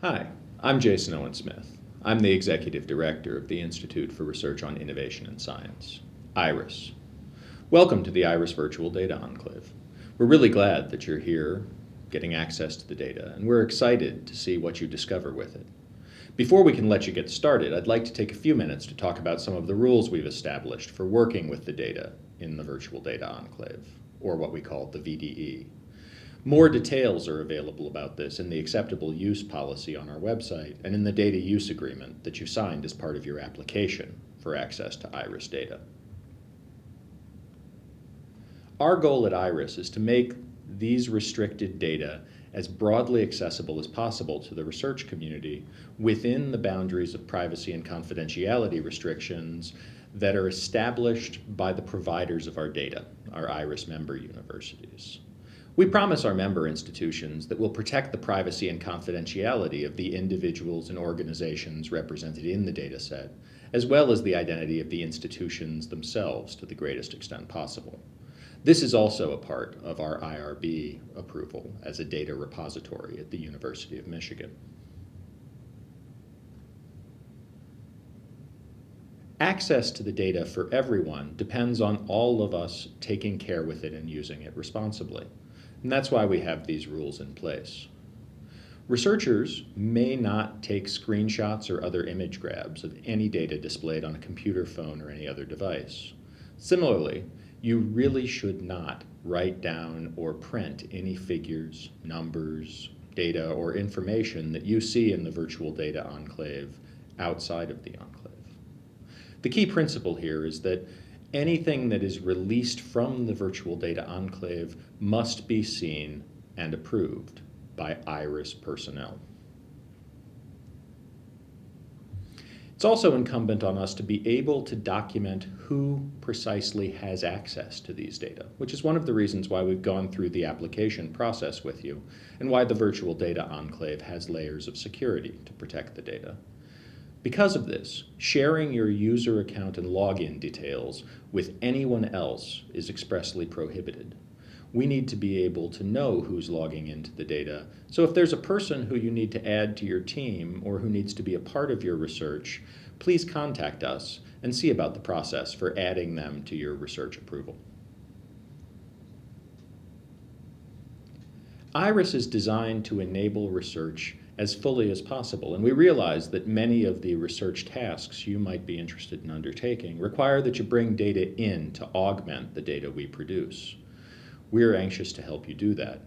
Hi, I'm Jason Owen-Smith. I'm the Executive Director of the Institute for Research on Innovation and Science, IRIS. Welcome to the IRIS Virtual Data Enclave. We're really glad that you're here getting access to the data, and we're excited to see what you discover with it. Before we can let you get started, I'd like to take a few minutes to talk about some of the rules we've established for working with the data in the Virtual Data Enclave, or what we call the VDE. More details are available about this in the acceptable use policy on our website and in the data use agreement that you signed as part of your application for access to IRIS data. Our goal at IRIS is to make these restricted data as broadly accessible as possible to the research community within the boundaries of privacy and confidentiality restrictions that are established by the providers of our data, our IRIS member universities. We promise our member institutions that we'll protect the privacy and confidentiality of the individuals and organizations represented in the dataset, as well as the identity of the institutions themselves to the greatest extent possible. This is also a part of our IRB approval as a data repository at the University of Michigan. Access to the data for everyone depends on all of us taking care with it and using it responsibly. And that's why we have these rules in place. Researchers may not take screenshots or other image grabs of any data displayed on a computer, phone, or any other device. Similarly, you really should not write down or print any figures, numbers, data, or information that you see in the Virtual Data Enclave outside of the enclave. The key principle here is that anything that is released from the Virtual Data Enclave must be seen and approved by IRIS personnel. It's also incumbent on us to be able to document who precisely has access to these data, which is one of the reasons why we've gone through the application process with you and why the Virtual Data Enclave has layers of security to protect the data. Because of this, sharing your user account and login details with anyone else is expressly prohibited. We need to be able to know who's logging into the data, so if there's a person who you need to add to your team or who needs to be a part of your research, please contact us and see about the process for adding them to your research approval. IRIS is designed to enable research as fully as possible, and we realize that many of the research tasks you might be interested in undertaking require that you bring data in to augment the data we produce. We're anxious to help you do that,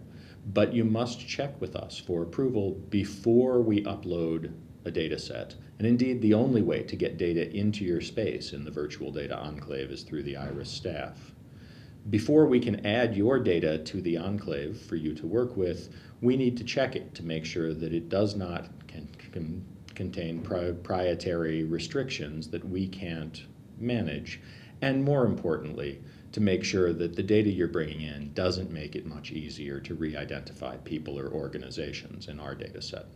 but you must check with us for approval before we upload a data set, and indeed the only way to get data into your space in the Virtual Data Enclave is through the IRIS staff. Before we can add your data to the enclave for you to work with, we need to check it to make sure that it does not contain proprietary restrictions that we can't manage, and more importantly, to make sure that the data you're bringing in doesn't make it much easier to re-identify people or organizations in our data set.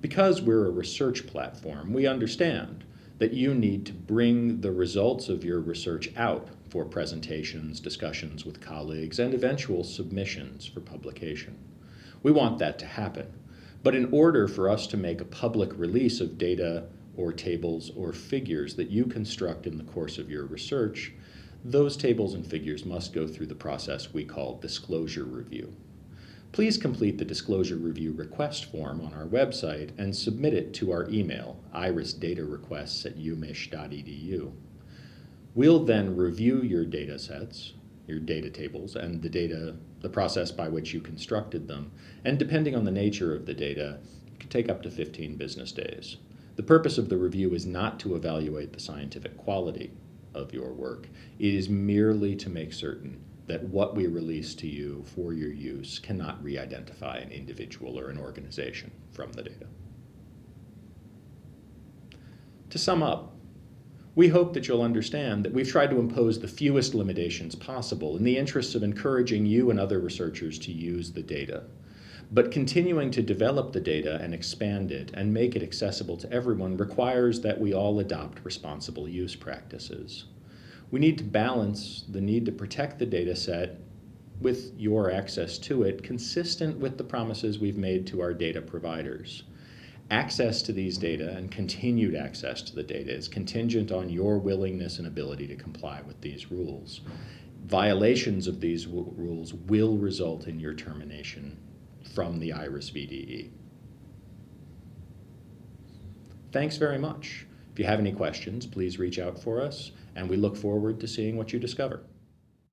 Because we're a research platform, we understand that you need to bring the results of your research out for presentations, discussions with colleagues, and eventual submissions for publication. We want that to happen, but in order for us to make a public release of data or tables or figures that you construct in the course of your research, those tables and figures must go through the process we call disclosure review. Please complete the disclosure review request form on our website and submit it to our email, irisdatarequests@umich.edu. We'll then review your data sets, your data tables, and the process by which you constructed them, and depending on the nature of the data, it could take up to 15 business days. The purpose of the review is not to evaluate the scientific quality of your work. It is merely to make certain that what we release to you for your use cannot re-identify an individual or an organization from the data. To sum up, we hope that you'll understand that we've tried to impose the fewest limitations possible in the interests of encouraging you and other researchers to use the data. But continuing to develop the data and expand it and make it accessible to everyone requires that we all adopt responsible use practices. We need to balance the need to protect the data set with your access to it consistent with the promises we've made to our data providers. Access to these data and continued access to the data is contingent on your willingness and ability to comply with these rules. Violations of these rules will result in your termination from the IRIS VDE. Thanks very much. If you have any questions, please reach out for us, and we look forward to seeing what you discover.